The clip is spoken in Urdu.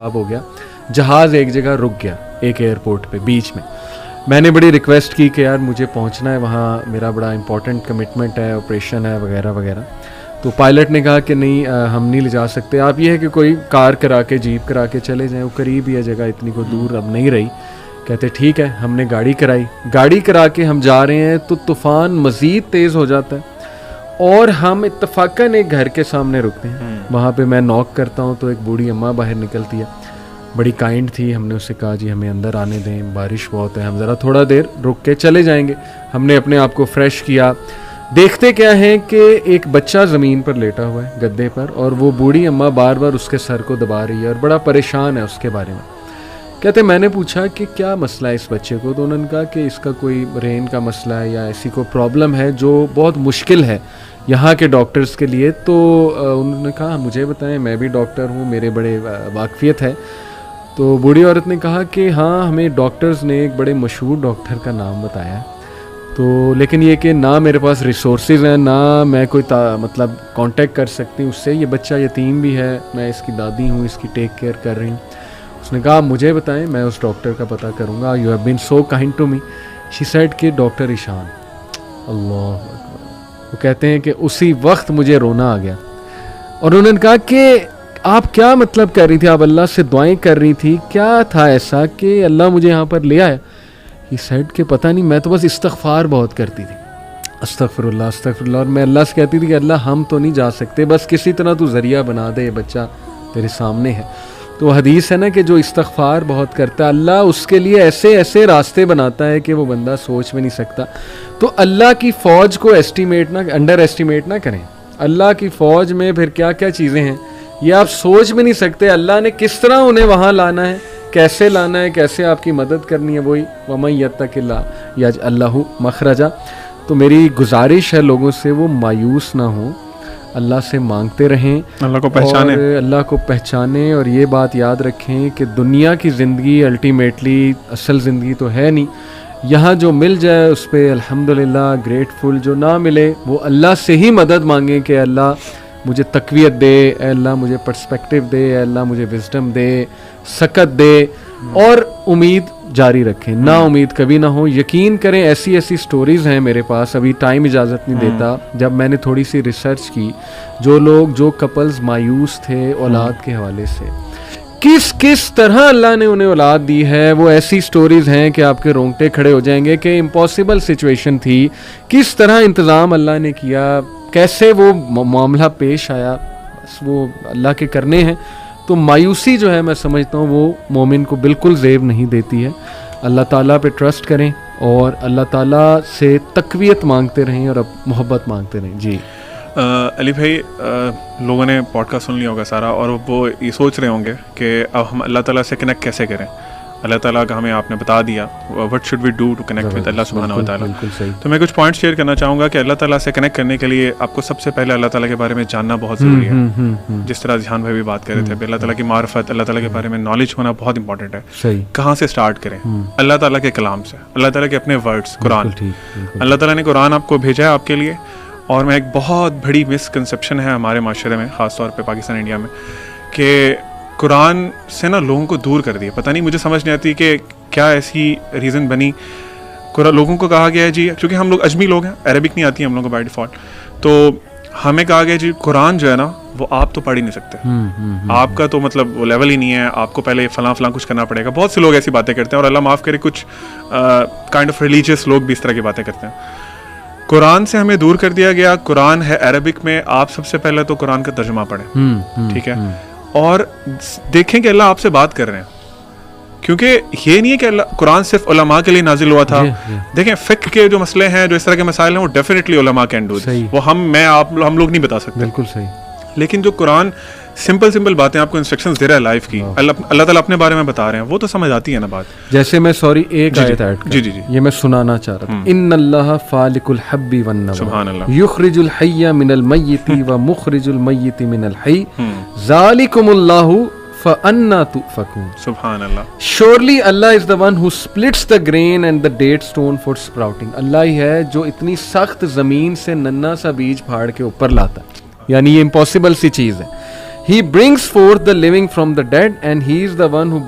اب ہو گیا, جہاز ایک جگہ رک گیا ایک ایئرپورٹ پہ بیچ میں. میں نے بڑی ریکویسٹ کی کہ یار مجھے پہنچنا ہے وہاں, میرا بڑا امپورٹنٹ کمٹمنٹ ہے, آپریشن ہے وغیرہ وغیرہ. تو پائلٹ نے کہا کہ نہیں ہم نہیں لے جا سکتے, آپ یہ ہے کہ کوئی کار کرا کے جیپ کرا کے چلے جائیں, وہ قریب ہی ہے جگہ, اتنی کوئی دور اب نہیں رہی. کہتے ٹھیک ہے. ہم نے گاڑی کرائی, گاڑی کرا کے ہم جا رہے ہیں تو طوفان مزید تیز ہو جاتا ہے اور ہم اتفاقاً ایک گھر کے سامنے رکتے ہیں. وہاں پہ میں نوک کرتا ہوں تو ایک بوڑھی اماں باہر نکلتی ہے, بڑی کائنڈ تھی. ہم نے اس سے کہا جی ہمیں اندر آنے دیں, بارش بہت ہے, ہم ذرا تھوڑا دیر رک کے چلے جائیں گے. ہم نے اپنے آپ کو فریش کیا. دیکھتے کیا ہے کہ ایک بچہ زمین پر لیٹا ہوا ہے گدے پر, اور وہ بوڑھی اماں بار بار اس کے سر کو دبا رہی ہے اور بڑا پریشان ہے اس کے بارے میں. کہتے میں نے پوچھا کہ کیا مسئلہ ہے اس بچے کو, تو انہوں نے کہا کہ اس کا کوئی برین کا مسئلہ ہے یا ایسی کوئی پرابلم ہے جو بہت مشکل ہے یہاں کے ڈاکٹرز کے لیے. تو انہوں نے کہا مجھے بتائیں, میں بھی ڈاکٹر ہوں, میرے بڑے واقفیت ہے. تو بوڑھی عورت نے کہا کہ ہاں ہمیں ڈاکٹرز نے ایک بڑے مشہور ڈاکٹر کا نام بتایا, تو لیکن یہ کہ نہ میرے پاس ریسورسز ہیں, نہ میں کوئی مطلب کانٹیکٹ کر سکتی ہوں اس سے. یہ بچہ یتیم بھی ہے, میں اس کی دادی ہوں, اس کی ٹیک کیئر کر رہی ہوں. اس نے کہا مجھے بتائیں, میں اس ڈاکٹر کا پتہ کروں گا. You have been so kind to me. She said کہ ڈاکٹر ایشان. اللہ اکبر. وہ کہتے ہیں کہ اسی وقت مجھے رونا آ گیا, اور انہوں نے کہا کہ آپ کیا مطلب کر رہی تھی, آپ اللہ سے دعائیں کر رہی تھی, کیا تھا ایسا کہ اللہ مجھے یہاں پر لے آیا؟ یہ سیڈ کہ پتہ نہیں, میں تو بس استغفار بہت کرتی تھی, استغفر اللہ استغفر اللہ, اور میں اللہ سے کہتی تھی کہ اللہ ہم تو نہیں جا سکتے, بس کسی طرح تو ذریعہ بنا دے, یہ بچہ تیرے سامنے ہے. تو حدیث ہے نا کہ جو استغفار بہت کرتا ہے اللہ اس کے لیے ایسے ایسے راستے بناتا ہے کہ وہ بندہ سوچ بھی نہیں سکتا. تو اللہ کی فوج کو انڈر ایسٹیمیٹ نہ کریں. اللہ کی فوج میں پھر کیا کیا چیزیں ہیں یہ آپ سوچ بھی نہیں سکتے. اللہ نے کس طرح انہیں وہاں لانا ہے, کیسے لانا ہے, کیسے آپ کی مدد کرنی ہے. وہی وَمَن يَتَّقِ اللَّهَ يَجْعَل لَهُ مَخْرَجًا. تو میری گزارش ہے لوگوں سے وہ مایوس نہ ہوں, اللہ سے مانگتے رہیں, اللہ کو پہچانیں, اور اللہ کو پہچانیں. اور یہ بات یاد رکھیں کہ دنیا کی زندگی الٹیمیٹلی اصل زندگی تو ہے نہیں. یہاں جو مل جائے اس پہ الحمدللہ گریٹفل, جو نہ ملے وہ اللہ سے ہی مدد مانگیں کہ اللہ مجھے تقویت دے, اے اللہ مجھے پرسپیکٹیو دے, اے اللہ مجھے وزڈم دے, سکت دے, اور امید جاری رکھیں, نا امید کبھی نہ ہو. یقین کریں ایسی ایسی سٹوریز ہیں میرے پاس, ابھی ٹائم اجازت نہیں دیتا. جب میں نے تھوڑی سی ریسرچ کی, جو کپلز مایوس تھے اولاد کے حوالے سے, کس طرح اللہ نے انہیں اولاد دی ہے, وہ ایسی سٹوریز ہیں کہ آپ کے رونگٹے کھڑے ہو جائیں گے کہ امپاسبل سچویشن تھی, کس طرح انتظام اللہ نے کیا, کیسے وہ معاملہ پیش آیا. بس وہ اللہ کے کرنے ہیں. تو مایوسی جو ہے میں سمجھتا ہوں وہ مومن کو بالکل زیب نہیں دیتی ہے. اللہ تعالیٰ پہ ٹرسٹ کریں اور اللہ تعالیٰ سے تقویت مانگتے رہیں اور اب محبت مانگتے رہیں. جی علی بھائی, لوگوں نے پوڈ کاسٹ سن لیا ہوگا سارا, اور وہ یہ سوچ رہے ہوں گے کہ اب ہم اللہ تعالیٰ سے کنیکٹ کیسے کریں. اللہ تعالیٰ کا ہمیں آپ نے بتا دیا, what should we do to connect with اللہ سبحانہ و تعالیٰ. تو میں کچھ پوائنٹس شیئر کرنا چاہوں گا کہ اللہ تعالیٰ سے کنیکٹ کرنے کے لیے آپ کو سب سے پہلے اللہ تعالیٰ کے بارے میں جاننا بہت ضروری ہے. جس طرح ذہان بھائی بھی بات کر رہے تھے, اللہ تعالیٰ کی معرفت, اللہ تعالیٰ کے بارے میں نالج ہونا بہت امپورٹنٹ ہے. کہاں سے اسٹارٹ کریں؟ اللہ تعالیٰ کے کلام سے, اللہ تعالیٰ کے اپنے ورڈس, قرآن. اللہ تعالیٰ نے قرآن آپ کو بھیجا ہے آپ کے لیے. اور میں ایک بہت بڑی مسکنسیپشن ہے ہمارے معاشرے میں, خاص طور پہ پاکستان انڈیا میں, کہ قرآن سے نا لوگوں کو دور کر دیا. پتہ نہیں, مجھے سمجھ نہیں آتی کہ کیا ایسی ریزن بنی. لوگوں کو کہا گیا ہے جی, کیونکہ ہم لوگ اجمی لوگ ہیں, عربک نہیں آتی ہم لوگوں کو بائی ڈیفالٹ, تو ہمیں کہا گیا جی قرآن جو ہے نا وہ آپ تو پڑھ ہی نہیں سکتے, آپ کا تو مطلب وہ لیول ہی نہیں ہے, آپ کو پہلے فلاں کچھ کرنا پڑے گا. بہت سے لوگ ایسی باتیں کرتے ہیں, اور اللہ معاف کرے کچھ کائنڈ آف ریلیجیس لوگ بھی اس طرح کی باتیں کرتے ہیں. قرآن سے ہمیں دور کر دیا گیا. قرآن ہے عربک میں, آپ سب سے پہلے تو قرآن کا ترجمہ پڑھیں, ٹھیک ہے, اور دیکھیں کہ اللہ آپ سے بات کر رہے ہیں. کیونکہ یہ نہیں ہے کہ اللہ قرآن صرف علماء کے لیے نازل ہوا تھا. دیکھیں فقہ کے جو مسئلے ہیں, جو اس طرح کے مسائل ہیں, وہ ڈیفینیٹلی علماء کین ڈو, وہ ہم لوگ نہیں بتا سکتے. بالکل صحیح. لیکن جو قرآن سمپل باتیں آپ کو انسٹرکشنز دے رہا ہے لائف کی, اللہ تعالیٰ اپنے بارے میں بتا رہے ہیں, وہ تو سمجھ آتی ہے نا بات. جیسے میں ایک آیت ایڈ کر, جی یہ میں سنانا چاہ رہا تھا. ان اللہ فالق الحب والنوى, سبحان اللہ, یخرج الحی من المیت ومخرج المیت من الحی, ذالکم اللہ فَأَنَّا تُؤْفَكُونَ. سبحان اللہ. Surely Allah is the one who splits the grain and the date stone for sprouting. اللہ ہی ہے جو اتنی سخت زمین سے ننا سا بیج پھاڑ کے اوپر لاتا ہے, یعنی یہ امپاسبل سی چیز ہے. He brings forth the living from the dead, and he is the one who